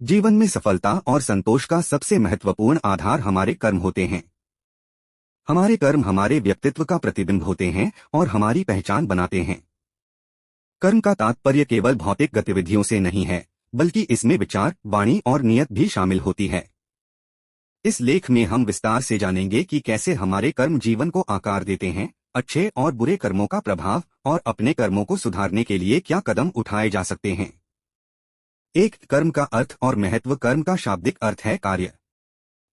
जीवन में सफलता और संतोष का सबसे महत्वपूर्ण आधार हमारे कर्म होते हैं। हमारे कर्म हमारे व्यक्तित्व का प्रतिबिंब होते हैं और हमारी पहचान बनाते हैं। कर्म का तात्पर्य केवल भौतिक गतिविधियों से नहीं है, बल्कि इसमें विचार, वाणी और नियत भी शामिल होती है। इस लेख में हम विस्तार से जानेंगे कि कैसे हमारे कर्म जीवन को आकार देते हैं, अच्छे और बुरे कर्मों का प्रभाव और अपने कर्मों को सुधारने के लिए क्या कदम उठाए जा सकते हैं। एक, कर्म का अर्थ और महत्व। कर्म का शाब्दिक अर्थ है कार्य।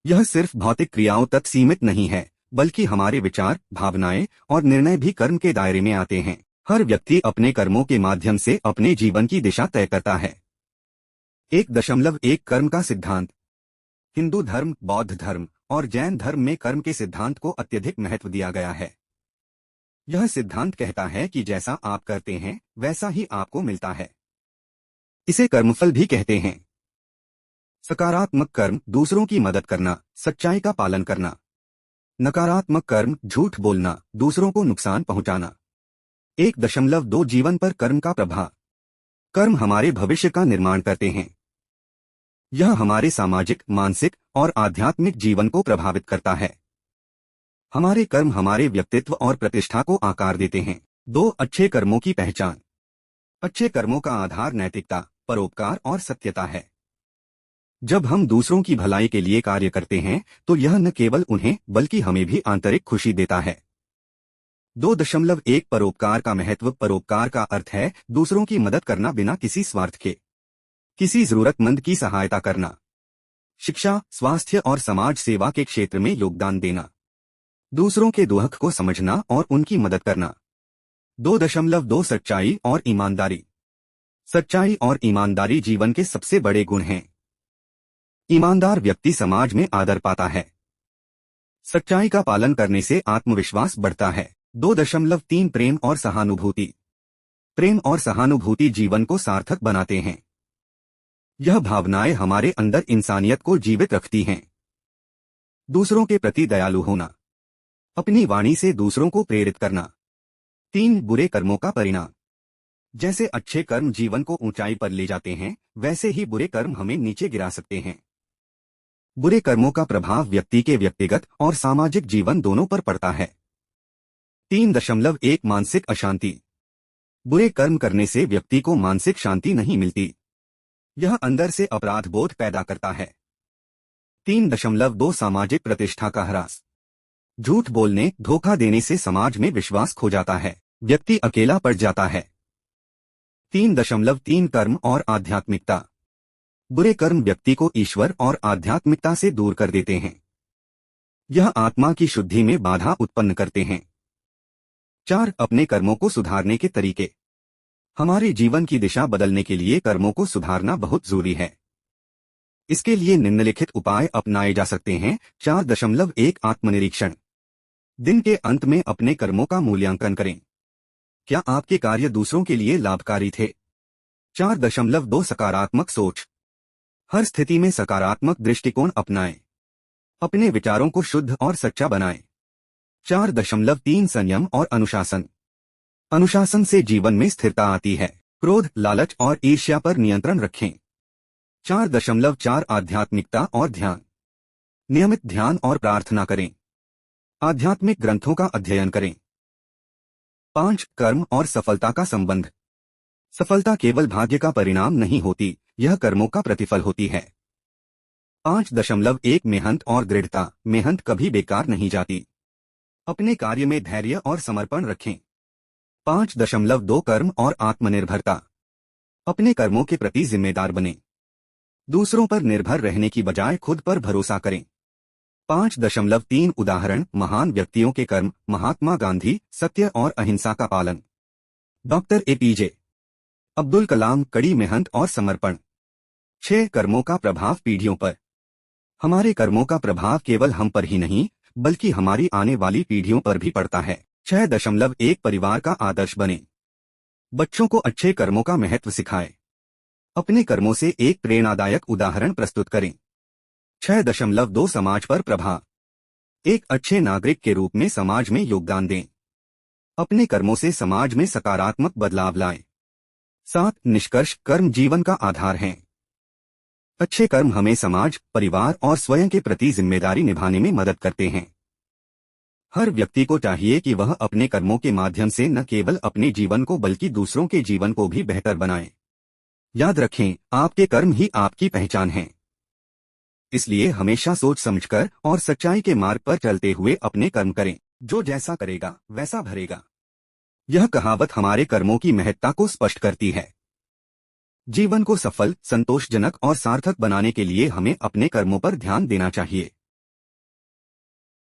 यह सिर्फ भौतिक क्रियाओं तक सीमित नहीं है, बल्कि हमारे विचार, भावनाएं और निर्णय भी कर्म के दायरे में आते हैं। हर व्यक्ति अपने कर्मों के माध्यम से अपने जीवन की दिशा तय करता है। 1.1 कर्म का सिद्धांत। हिंदू धर्म, बौद्ध धर्म और जैन धर्म में कर्म के सिद्धांत को अत्यधिक महत्व दिया गया है। यह सिद्धांत कहता है कि जैसा आप करते हैं वैसा ही आपको मिलता है। इसे कर्मफल भी कहते हैं। सकारात्मक कर्म, दूसरों की मदद करना, सच्चाई का पालन करना। नकारात्मक कर्म, झूठ बोलना, दूसरों को नुकसान पहुंचाना। 1.2 जीवन पर कर्म का प्रभाव। कर्म हमारे भविष्य का निर्माण करते हैं। यह हमारे सामाजिक, मानसिक और आध्यात्मिक जीवन को प्रभावित करता है। हमारे कर्म हमारे व्यक्तित्व और प्रतिष्ठा को आकार देते हैं। 2. अच्छे कर्मों की पहचान। अच्छे कर्मों का आधार नैतिकता, परोपकार और सत्यता है। जब हम दूसरों की भलाई के लिए कार्य करते हैं तो यह न केवल उन्हें बल्कि हमें भी आंतरिक खुशी देता है। 2.1 परोपकार का महत्व। परोपकार का अर्थ है दूसरों की मदद करना बिना किसी स्वार्थ के। किसी जरूरतमंद की सहायता करना। शिक्षा, स्वास्थ्य और समाज सेवा के क्षेत्र में योगदान देना। दूसरों के दुख को समझना और उनकी मदद करना। 2.2 सच्चाई और ईमानदारी। सच्चाई और ईमानदारी जीवन के सबसे बड़े गुण हैं। ईमानदार व्यक्ति समाज में आदर पाता है। सच्चाई का पालन करने से आत्मविश्वास बढ़ता है। 2.3 प्रेम और सहानुभूति। प्रेम और सहानुभूति जीवन को सार्थक बनाते हैं। यह भावनाएं हमारे अंदर इंसानियत को जीवित रखती हैं। दूसरों के प्रति दयालु होना। अपनी वाणी से दूसरों को प्रेरित करना। 3. बुरे कर्मों का परिणाम। जैसे अच्छे कर्म जीवन को ऊंचाई पर ले जाते हैं, वैसे ही बुरे कर्म हमें नीचे गिरा सकते हैं। बुरे कर्मों का प्रभाव व्यक्ति के व्यक्तिगत और सामाजिक जीवन दोनों पर पड़ता है। 3.1 मानसिक अशांति। बुरे कर्म करने से व्यक्ति को मानसिक शांति नहीं मिलती। यह अंदर से अपराध बोध पैदा करता है। 3.2 सामाजिक प्रतिष्ठा का ह्रास। झूठ बोलने, धोखा देने से समाज में विश्वास खो जाता है। व्यक्ति अकेला पड़ जाता है। 3.3 कर्म और आध्यात्मिकता। बुरे कर्म व्यक्ति को ईश्वर और आध्यात्मिकता से दूर कर देते हैं। यह आत्मा की शुद्धि में बाधा उत्पन्न करते हैं। 4. अपने कर्मों को सुधारने के तरीके। हमारे जीवन की दिशा बदलने के लिए कर्मों को सुधारना बहुत जरूरी है। इसके लिए निम्नलिखित उपाय अपनाए जा सकते हैं। 4.1 आत्मनिरीक्षण। दिन के अंत में अपने कर्मों का मूल्यांकन करें। क्या आपके कार्य दूसरों के लिए लाभकारी थे? 4.2 सकारात्मक सोच। हर स्थिति में सकारात्मक दृष्टिकोण अपनाएं। अपने विचारों को शुद्ध और सच्चा बनाएं। 4.3 संयम और अनुशासन। अनुशासन से जीवन में स्थिरता आती है। क्रोध, लालच और ईर्ष्या पर नियंत्रण रखें। 4.4 आध्यात्मिकता और ध्यान। नियमित ध्यान और प्रार्थना करें। आध्यात्मिक ग्रंथों का अध्ययन करें। 5. कर्म और सफलता का संबंध। सफलता केवल भाग्य का परिणाम नहीं होती, यह कर्मों का प्रतिफल होती है। 5.1 मेहनत और दृढ़ता। मेहनत कभी बेकार नहीं जाती। अपने कार्य में धैर्य और समर्पण रखें। 5.2 कर्म और आत्मनिर्भरता। अपने कर्मों के प्रति जिम्मेदार बनें। दूसरों पर निर्भर रहने की बजाय खुद पर भरोसा करें। 5.3 उदाहरण। महान व्यक्तियों के कर्म। महात्मा गांधी, सत्य और अहिंसा का पालन। डॉक्टर APJ अब्दुल कलाम, कड़ी मेहनत और समर्पण। 6. कर्मों का प्रभाव पीढ़ियों पर। हमारे कर्मों का प्रभाव केवल हम पर ही नहीं, बल्कि हमारी आने वाली पीढ़ियों पर भी पड़ता है। 6.1 परिवार का आदर्श बने। बच्चों को अच्छे कर्मों का महत्व सिखाएं। अपने कर्मों से एक प्रेरणादायक उदाहरण प्रस्तुत करें। 6.2 समाज पर प्रभाव। एक अच्छे नागरिक के रूप में समाज में योगदान दें। अपने कर्मों से समाज में सकारात्मक बदलाव लाएं। 7. निष्कर्ष। कर्म जीवन का आधार हैं। अच्छे कर्म हमें समाज, परिवार और स्वयं के प्रति जिम्मेदारी निभाने में मदद करते हैं। हर व्यक्ति को चाहिए कि वह अपने कर्मों के माध्यम से न केवल अपने जीवन को बल्कि दूसरों के जीवन को भी बेहतर बनाए। याद रखें, आपके कर्म ही आपकी पहचान हैं। इसलिए हमेशा सोच समझकर और सच्चाई के मार्ग पर चलते हुए अपने कर्म करें। जो जैसा करेगा वैसा भरेगा। यह कहावत हमारे कर्मों की महत्ता को स्पष्ट करती है। जीवन को सफल, संतोषजनक और सार्थक बनाने के लिए हमें अपने कर्मों पर ध्यान देना चाहिए।